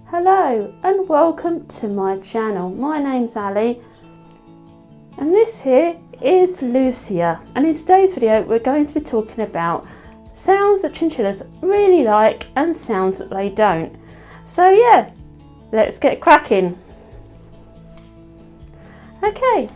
Hello and welcome to my channel. My name's Ali and this here is Lucia, and in today's video we're going to be talking about sounds that chinchillas really like and sounds that they don't. So yeah, let's get cracking. Okay,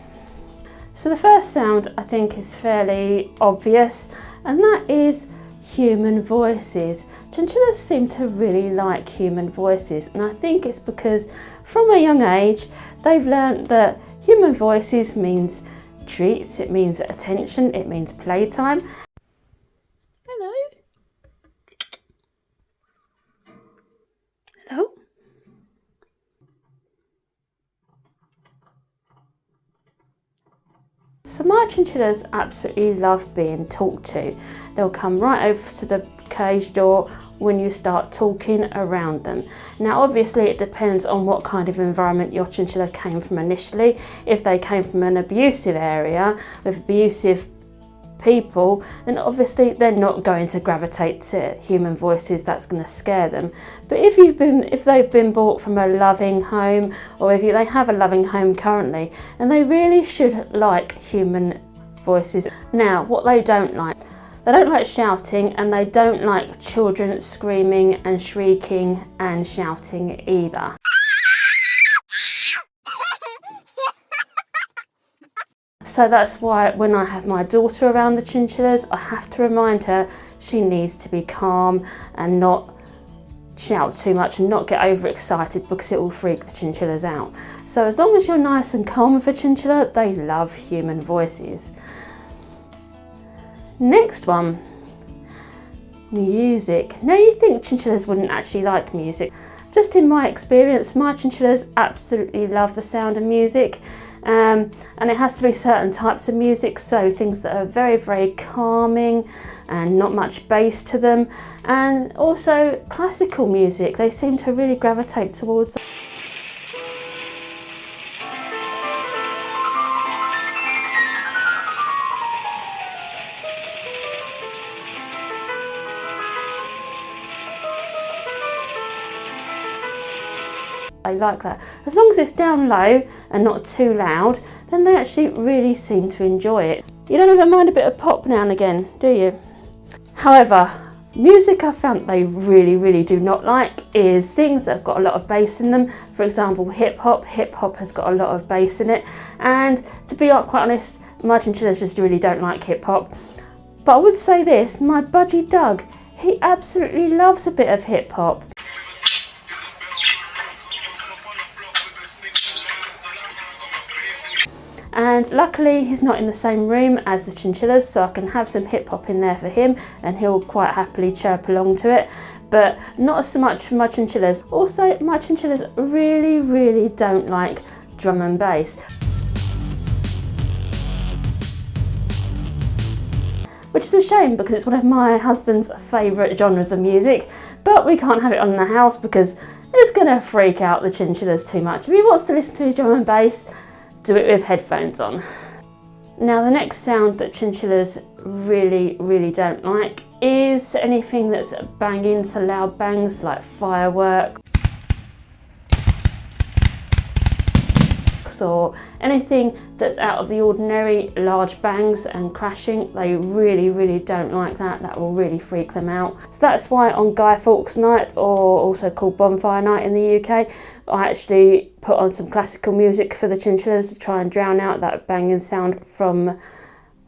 so the first sound I think is fairly obvious, and that is human voices. Chinchillas seem to really like human voices, and I think it's because from a young age they've learnt that human voices means treats, it means attention, it means playtime. Hello. Hello. So my chinchillas absolutely love being talked to. They'll come right over to the cage door when you start talking around them. Now obviously it depends on what kind of environment your chinchilla came from initially. If they came from an abusive area with abusive people, then obviously they're not going to gravitate to human voices. That's going to scare them. But if they've been brought from a loving home, or if they have a loving home currently, then they really should like human voices. Now what they don't like shouting, and they don't like children screaming and shrieking and shouting either. So that's why when I have my daughter around the chinchillas, I have to remind her she needs to be calm and not shout too much and not get overexcited, because it will freak the chinchillas out. So as long as you're nice and calm with a chinchilla, they love human voices. Next one, music. Now you think chinchillas wouldn't actually like music. Just in my experience, my chinchillas absolutely love the sound of music. And it has to be certain types of music, so things that are very, very calming and not much bass to them, and also classical music. They seem to really gravitate towards. They like that. As long as it's down low and not too loud, then they actually really seem to enjoy it. You don't ever mind a bit of pop now and again, do you? However, music I found they really, really do not like is things that have got a lot of bass in them. For example, hip hop. Hip hop has got a lot of bass in it, and to be quite honest, my chinchillas just really don't like hip hop. But I would say this, my budgie Doug, he absolutely loves a bit of hip hop. And luckily he's not in the same room as the chinchillas, so I can have some hip hop in there for him and he'll quite happily chirp along to it, but not so much for my chinchillas. Also, my chinchillas really, really don't like drum and bass, which is a shame because it's one of my husband's favourite genres of music, but we can't have it on in the house because it's going to freak out the chinchillas too much. If he wants to listen to drum and bass, do it with headphones on. Now the next sound that chinchillas really, really don't like is anything that's banging, so loud bangs like fireworks or anything that's out of the ordinary, large bangs and crashing. They really, really don't like that. That will really freak them out. So that's why on Guy Fawkes night, or also called bonfire night in the UK, I actually put on some classical music for the chinchillas to try and drown out that banging sound from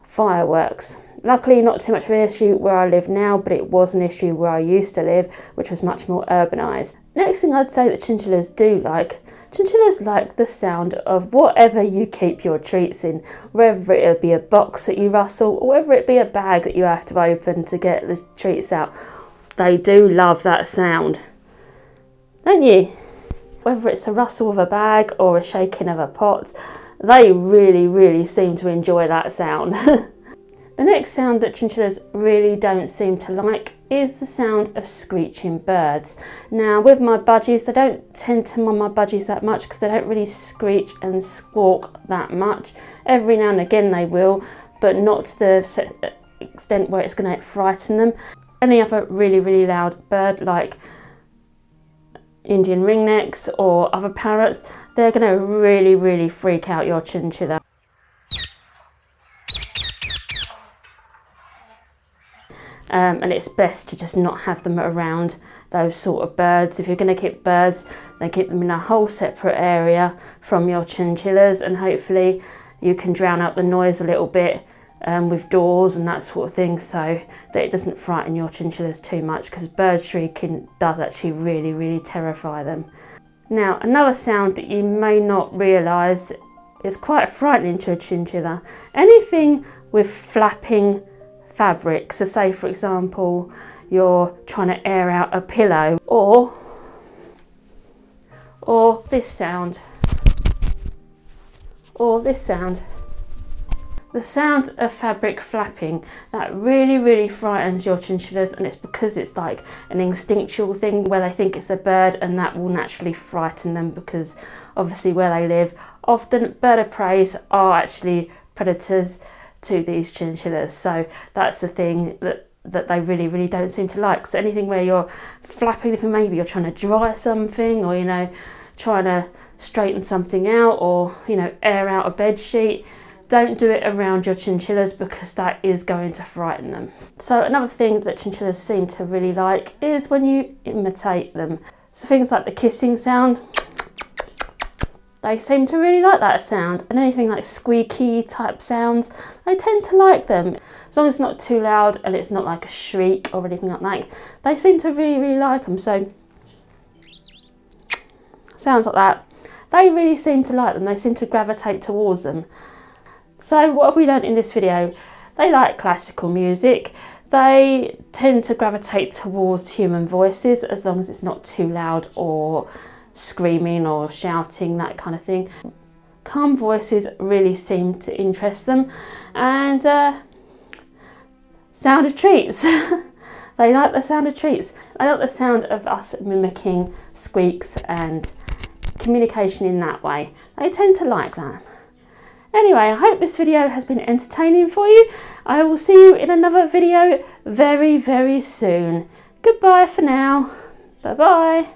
fireworks. Luckily not too much of an issue where I live now, but it was an issue where I used to live, which was much more urbanised. Next thing I'd say that chinchillas do like, chinchillas like the sound of whatever you keep your treats in, whether it be a box that you rustle or whether it be a bag that you have to open to get the treats out. They do love that sound, don't you? Whether it's a rustle of a bag or a shaking of a pot, they really, really seem to enjoy that sound. The next sound that chinchillas really don't seem to like is the sound of screeching birds. Now with my budgies, I don't tend to mind my budgies that much because they don't really screech and squawk that much. Every now and again they will, but not to the extent where it's going to frighten them. Any other really, really loud bird like Indian ringnecks or other parrots, they're going to really freak out your chinchilla. And it's best to just not have them around those sort of birds. If you're going to keep birds, then keep them in a whole separate area from your chinchillas, and hopefully you can drown out the noise a little bit with doors and that sort of thing, so that it doesn't frighten your chinchillas too much, because bird shrieking does actually really terrify them. Now, another sound that you may not realise is quite frightening to a chinchilla. Anything with flapping fabric, so say for example you're trying to air out a pillow, or this sound, or this sound. The sound of fabric flapping, that really frightens your chinchillas, and it's because it's like an instinctual thing where they think it's a bird, and that will naturally frighten them, because obviously where they live, often bird of prey are actually predators to these chinchillas, so that's the thing that they really don't seem to like. So anything where you're flapping, if maybe you're trying to dry something, or you know, trying to straighten something out, or you know, air out a bed sheet, don't do it around your chinchillas, because that is going to frighten them. So another thing that chinchillas seem to really like is when you imitate them. So things like the kissing sound, they seem to really like that sound, and anything like squeaky type sounds, they tend to like them. As long as it's not too loud and it's not like a shriek or anything like that, they seem to really like them. So sounds like that, they really seem to like them, they seem to gravitate towards them. So what have we learned in this video? They like classical music, they tend to gravitate towards human voices as long as it's not too loud or screaming or shouting, that kind of thing. Calm voices really seem to interest them, and sound of treats. They like the sound of treats. They like the sound of us mimicking squeaks and communication in that way. They tend to like that. Anyway, I hope this video has been entertaining for you. I will see you in another video very soon. Goodbye for now. Bye bye.